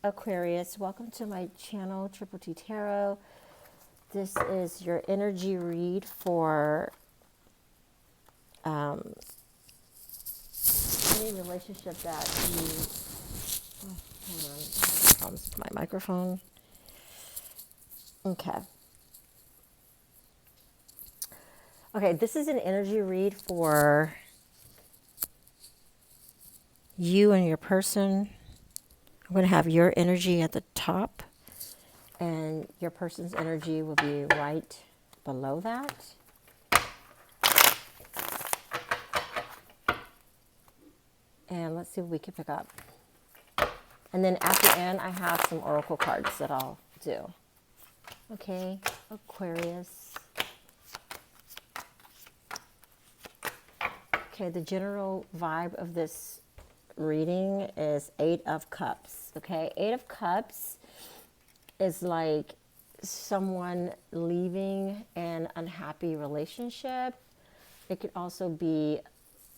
Aquarius, welcome to my channel, Triple T Tarot. This is your energy read for any relationship that you. Oh, hold on, I have problems with my microphone. Okay. Okay, this is an energy read for you and your person. I'm going to have your energy at the top, and your person's energy will be right below that. And let's see what we can pick up. And then at the end, I have some oracle cards that I'll do. Okay, Aquarius. Okay, the general vibe of this reading is Eight of Cups. Okay, Eight of Cups is like someone leaving an unhappy relationship. It could also be,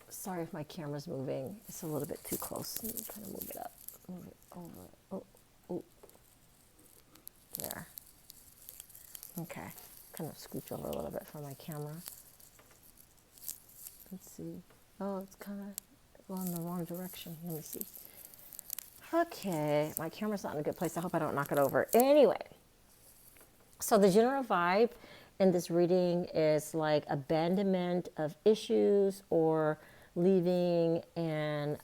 sorry if my camera's moving. It's a little bit too close. Let me kind of move it up. Move it over. Oh, oh. There. Okay. Kind of scooch over a little bit from my camera. Let's see. Oh, it's kind of going the wrong direction. Let me see. Okay. My camera's not in a good place. I hope I don't knock it over. Anyway. So the general vibe in this reading is like abandonment of issues or leaving an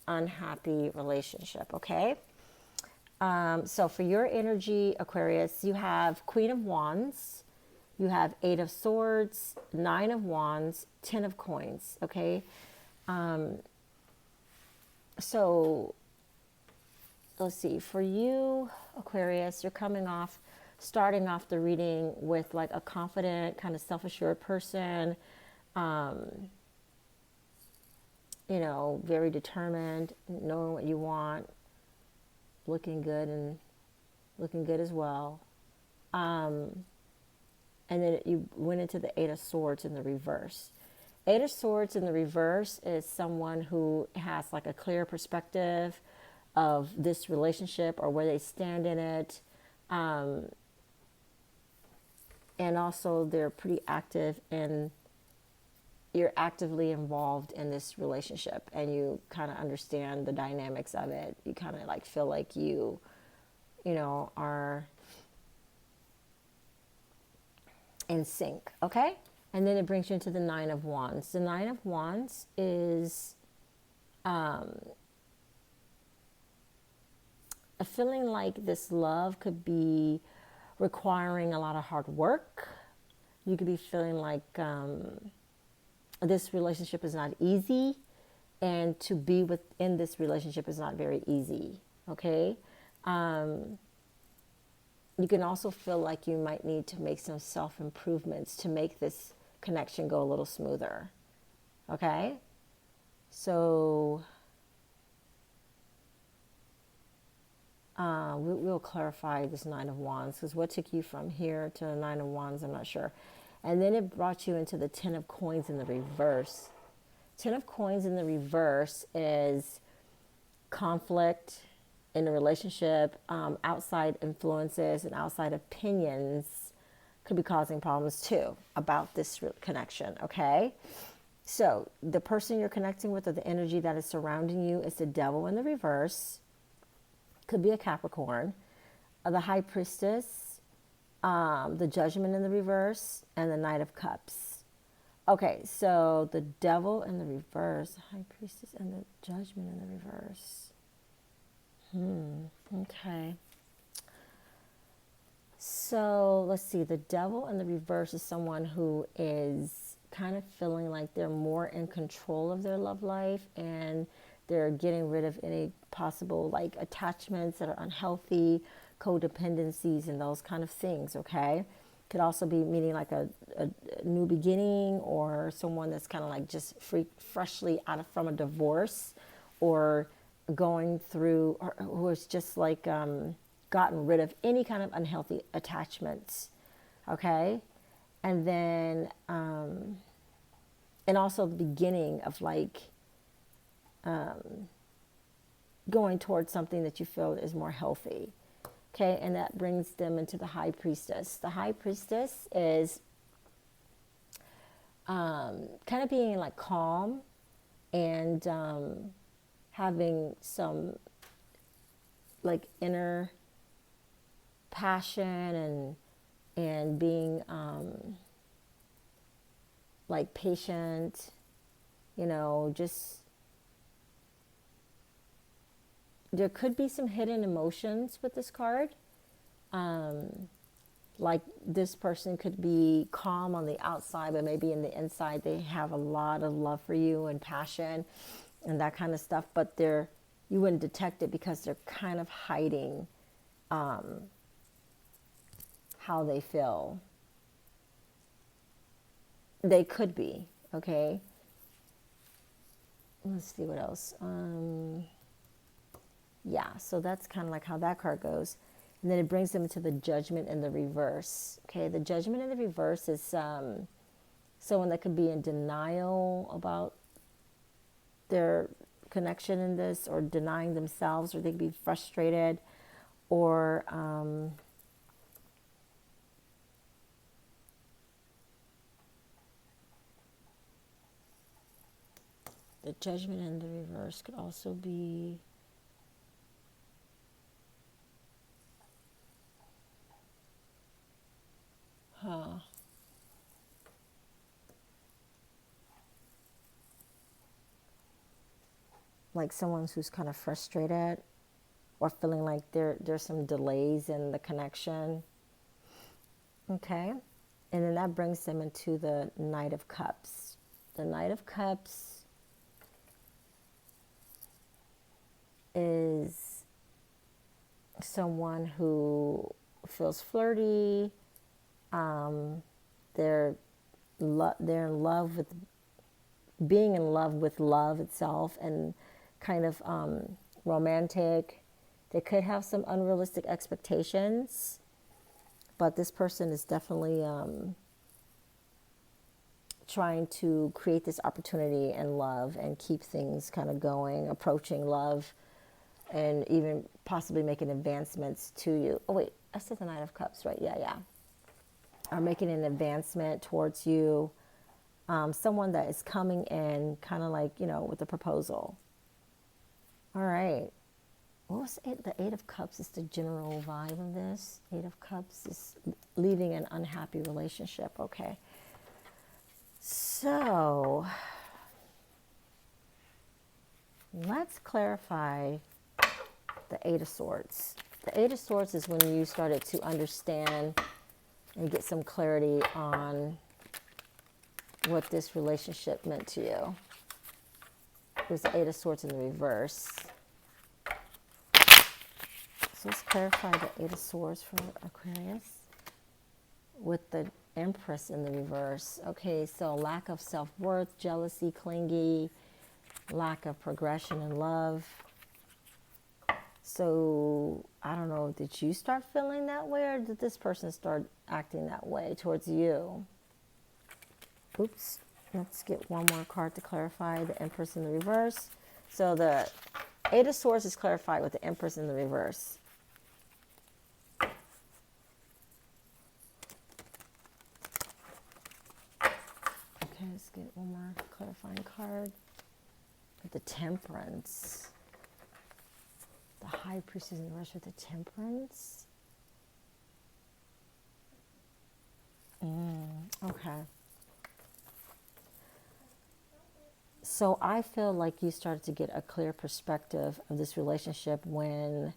unhappy relationship, okay? So for your energy, Aquarius, you have Queen of Wands, you have Eight of Swords, Nine of Wands, Ten of Coins, okay? So let's see, for you, Aquarius, you're starting off the reading with like a confident, kind of self-assured person, very determined, knowing what you want, looking good as well. And then you went into the Eight of Swords in the reverse. Eight of Swords in the reverse is someone who has like a clear perspective of this relationship or where they stand in it. And also they're pretty active and you're actively involved in this relationship and you kind of understand the dynamics of it. You kind of like feel like you are in sync, okay? And then it brings you into the Nine of Wands. The Nine of Wands is a feeling like this love could be requiring a lot of hard work. You could be feeling like this relationship is not easy, and to be within this relationship is not very easy, okay? You can also feel like you might need to make some self-improvements to make this connection go a little smoother, okay? So we'll clarify this Nine of Wands, because what took you from here to the Nine of Wands, I'm not sure. And then it brought you into the Ten of Coins in the reverse. Ten of Coins in the reverse is conflict in a relationship, outside influences and outside opinions could be causing problems too about this connection, okay? So the person you're connecting with or the energy that is surrounding you is the Devil in the reverse. Could be a Capricorn. The High Priestess, the Judgment in the reverse, and the Knight of Cups. Okay, so the Devil in the reverse, the High Priestess, and the Judgment in the reverse. Okay. So let's see. The Devil in the reverse is someone who is kind of feeling like they're more in control of their love life and they're getting rid of any possible like attachments that are unhealthy, codependencies, and those kind of things. Okay. Could also be meaning like a new beginning, or someone that's kind of like just freshly from a divorce, or going through, or who has just like gotten rid of any kind of unhealthy attachments, okay? And then and also the beginning of like going towards something that you feel is more healthy. Okay, and that brings them into the High Priestess. The High Priestess is kind of being like calm and having some like inner passion and being like patient, you know, just there could be some hidden emotions with this card. Like this person could be calm on the outside, but maybe in the inside they have a lot of love for you and passion and that kind of stuff. But you wouldn't detect it because they're kind of hiding how they feel. They could be, okay? Let's see what else. Yeah, so that's kind of like how that card goes. And then it brings them into the Judgment in the reverse. Okay, the Judgment in the reverse is someone that could be in denial about their connection in this, or denying themselves, or they could be frustrated, or the Judgment in the reverse could also be like someone who's kind of frustrated or feeling like there's some delays in the connection. Okay, and then that brings them into the Knight of Cups. The Knight of Cups is someone who feels flirty. They're in love with being in love with love itself, and kind of romantic. They could have some unrealistic expectations, but this person is definitely trying to create this opportunity in love and keep things kind of going, approaching love, and even possibly making advancements to you. Oh wait, I said the Knight of Cups, right? Yeah. Are making an advancement towards you. Someone that is coming in kind of like, you know, with a proposal. All right. What was it? The Eight of Cups is the general vibe of this. Eight of Cups is leaving an unhappy relationship. Okay. So let's clarify the Eight of Swords. The Eight of Swords is when you started to understand and get some clarity on what this relationship meant to you. There's the Eight of Swords in the reverse. So let's clarify the Eight of Swords for Aquarius with the Empress in the reverse. Okay, so lack of self-worth, jealousy, clingy, lack of progression in love. So, I don't know, did you start feeling that way, or did this person start acting that way towards you? Oops, let's get one more card to clarify the Empress in the reverse. So the Eight of Swords is clarified with the Empress in the reverse. Okay, let's get one more clarifying card with the Temperance. The High Priestess in the reverse with the Temperance. Okay. So I feel like you started to get a clear perspective of this relationship when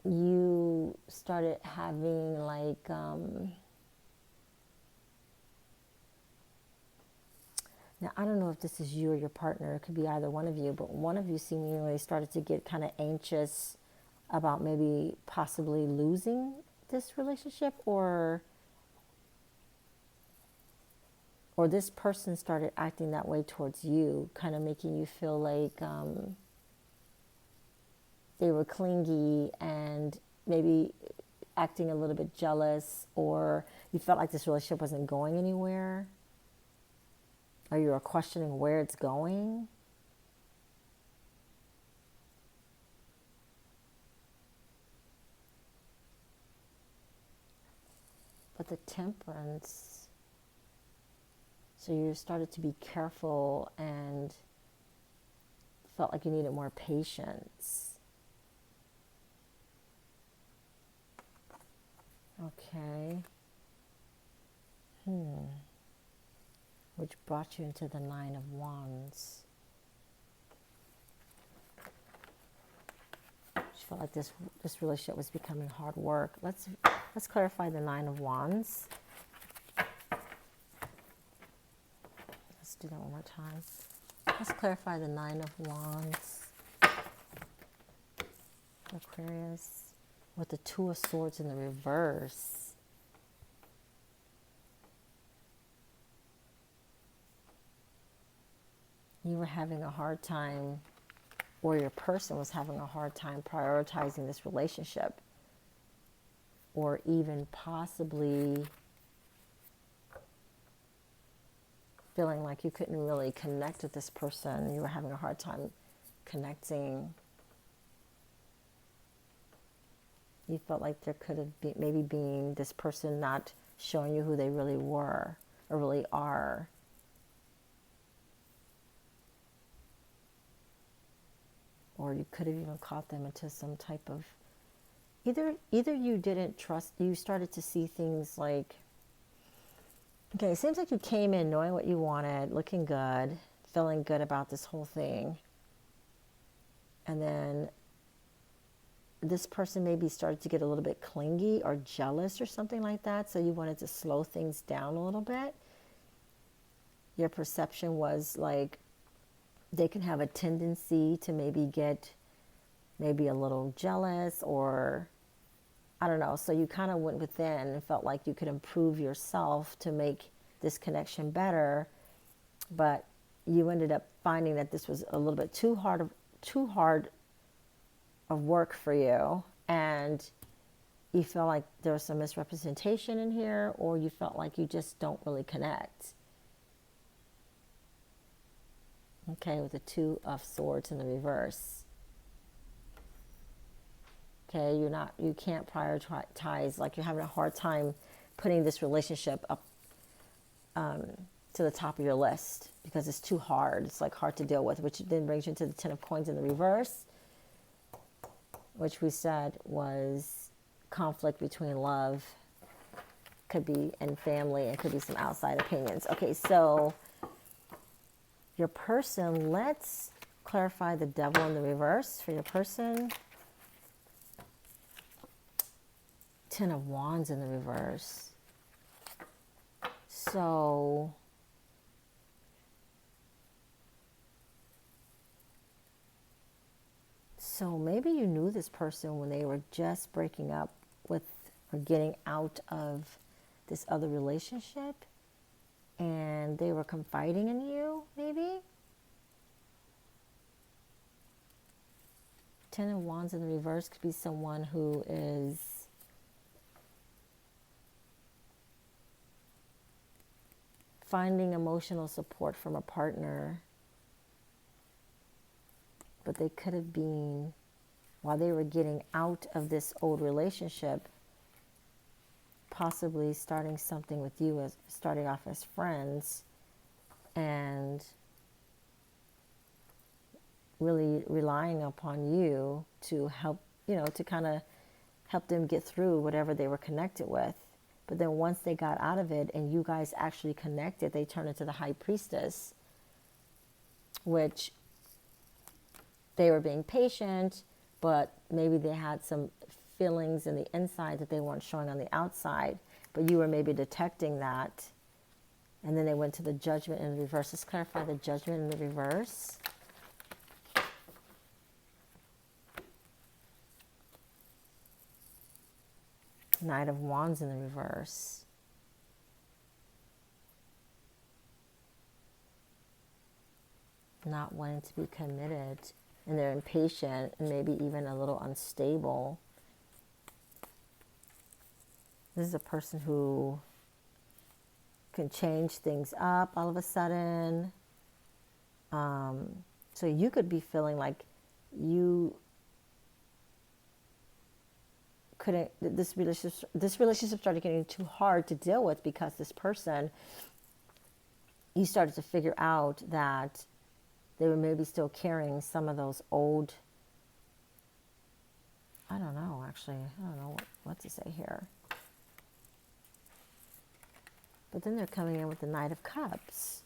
you started having like now, I don't know if this is you or your partner. It could be either one of you, but one of you seemingly started to get kind of anxious about maybe possibly losing this relationship, or this person started acting that way towards you, kind of making you feel like they were clingy and maybe acting a little bit jealous, or you felt like this relationship wasn't going anywhere. or you are questioning where it's going. But the Temperance, so you started to be careful and felt like you needed more patience. Okay. Which brought you into the Nine of Wands. You felt like this relationship was becoming hard work. Let's clarify the Nine of Wands. Let's do that one more time. Let's clarify the Nine of Wands. Aquarius with the Two of Swords in the reverse. You were having a hard time, or your person was having a hard time prioritizing this relationship, or even possibly feeling like you couldn't really connect with this person. You were having a hard time connecting. You felt like there could have been, maybe been this person not showing you who they really were or really are. Or you could have even caught them into some type of, either you didn't trust, you started to see things like, okay, it seems like you came in knowing what you wanted, looking good, feeling good about this whole thing. And then this person maybe started to get a little bit clingy or jealous or something like that. So you wanted to slow things down a little bit. Your perception was like they can have a tendency to maybe get maybe a little jealous, or I don't know. So you kind of went within and felt like you could improve yourself to make this connection better. But you ended up finding that this was a little bit too hard of work for you, and you felt like there was some misrepresentation in here, or you felt like you just don't really connect. Okay, with the Two of Swords in the reverse. Okay, you can't prioritize, like you're having a hard time putting this relationship up to the top of your list because it's too hard. It's like hard to deal with, which then brings you to the Ten of Coins in the reverse, which we said was conflict between love, could be, and family, and could be some outside opinions. Okay, so your person, let's clarify the Devil in the reverse for your person. Ten of Wands in the reverse. So maybe you knew this person when they were just breaking up with or getting out of this other relationship, and they were confiding in you, maybe. Ten of Wands in the reverse could be someone who is finding emotional support from a partner, but they could have been, while they were getting out of this old relationship, possibly starting something with you, as starting off as friends, and really relying upon you to help, to kind of help them get through whatever they were connected with. But then once they got out of it and you guys actually connected, they turned into the High Priestess, which they were being patient, but maybe they had some feelings in the inside that they weren't showing on the outside, but you were maybe detecting that. And then they went to the Judgment in the reverse. Let's clarify the Judgment in the reverse. Knight of Wands in the reverse. Not wanting to be committed, and they're impatient and maybe even a little unstable. This is a person who can change things up all of a sudden. So you could be feeling like you couldn't, this relationship started getting too hard to deal with because this person, you started to figure out that they were maybe still carrying some of those old, I don't know, actually, I don't know what to say here. But then they're coming in with the Knight of Cups.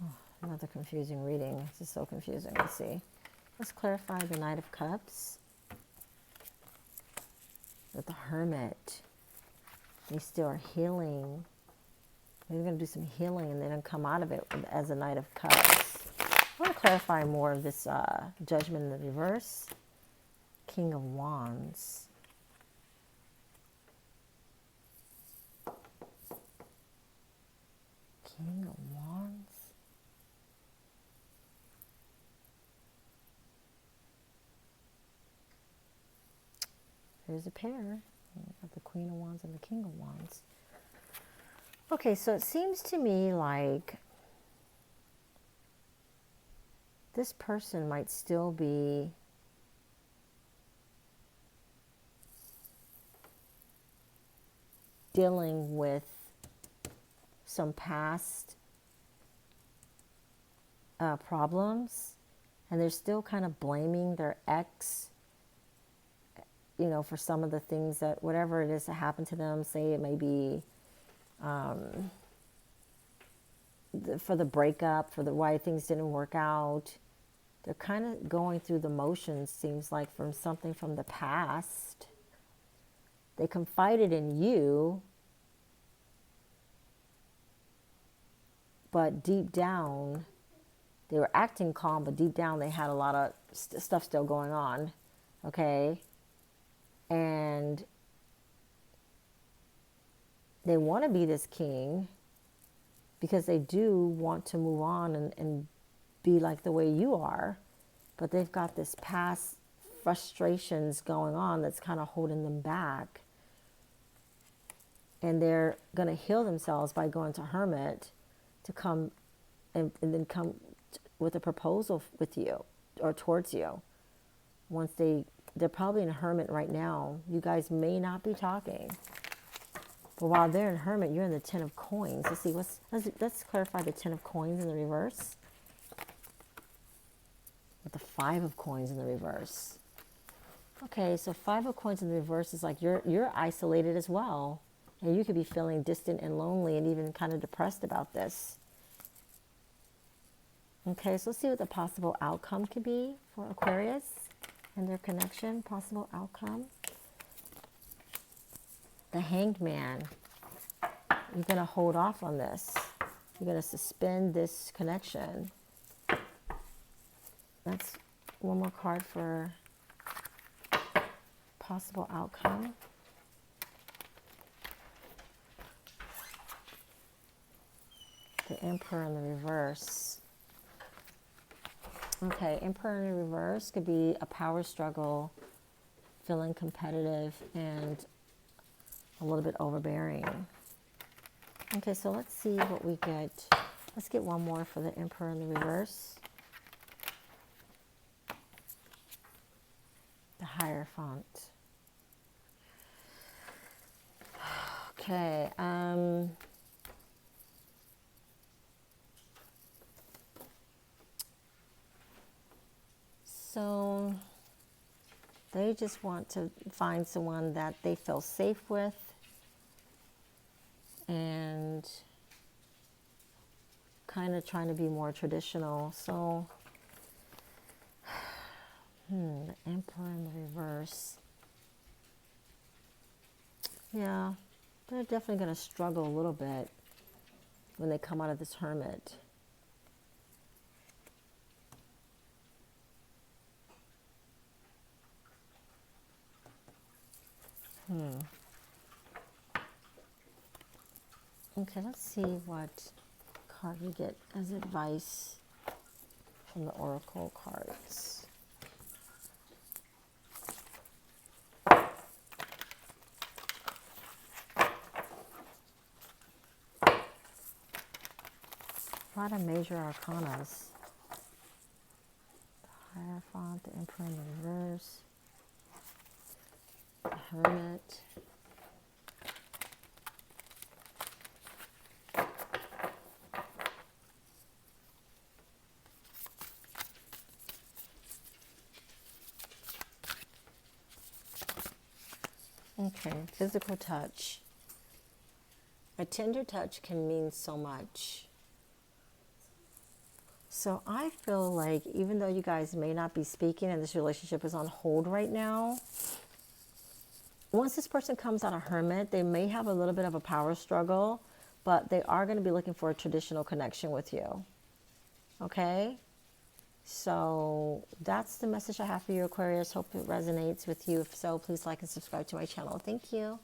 Oh, another confusing reading. This is so confusing. Let's see. Let's clarify the Knight of Cups with the Hermit. They still are healing. They're going to do some healing and then come out of it as a Knight of Cups. I want to clarify more of this Judgment in the reverse. King of Wands. King of Wands. There's a pair. You got the Queen of Wands and the King of Wands. Okay, so it seems to me like this person might still be dealing with some past problems, and they're still kind of blaming their ex, you know, for some of the things that, whatever it is that happened to them. Say it may be for the breakup, for the why things didn't work out. They're kind of going through the motions, seems like, from something from the past. They confided in you, but deep down, they were acting calm, but deep down they had a lot of stuff still going on, okay? And they want to be this king because they do want to move on and be like the way you are, but they've got this past frustrations going on that's kind of holding them back. And they're going to heal themselves by going to Hermit to come and then come with a proposal with you or towards you. Once they're probably in Hermit right now. You guys may not be talking. But while they're in Hermit, you're in the Ten of Coins. Let's see, let's clarify the Ten of Coins in the reverse. With the Five of Coins in the reverse. Okay, so Five of Coins in the reverse is like you're isolated as well. And you could be feeling distant and lonely and even kind of depressed about this. Okay, so let's see what the possible outcome could be for Aquarius and their connection. Possible outcome. The Hanged Man. You're going to hold off on this. You're going to suspend this connection. That's one more card for possible outcome. The Emperor in the reverse. Okay, Emperor in the reverse could be a power struggle, feeling competitive and a little bit overbearing. Okay, so let's see what we get. Let's get one more for the Emperor in the reverse. The Hierophant. Okay, so they just want to find someone that they feel safe with and kind of trying to be more traditional. So, the Emperor in the reverse. Yeah, they're definitely going to struggle a little bit when they come out of this Hermit. Okay, let's see what card we get as advice from the Oracle cards. A lot of major arcanas. The Hierophant, the Emperor in the reverse, the Hermit. Okay, physical touch. A tender touch can mean so much. So I feel like even though you guys may not be speaking and this relationship is on hold right now, once this person comes out of Hermit, they may have a little bit of a power struggle, but they are going to be looking for a traditional connection with you. Okay? So that's the message I have for you, Aquarius. Hope it resonates with you. If so, please like and subscribe to my channel. Thank you.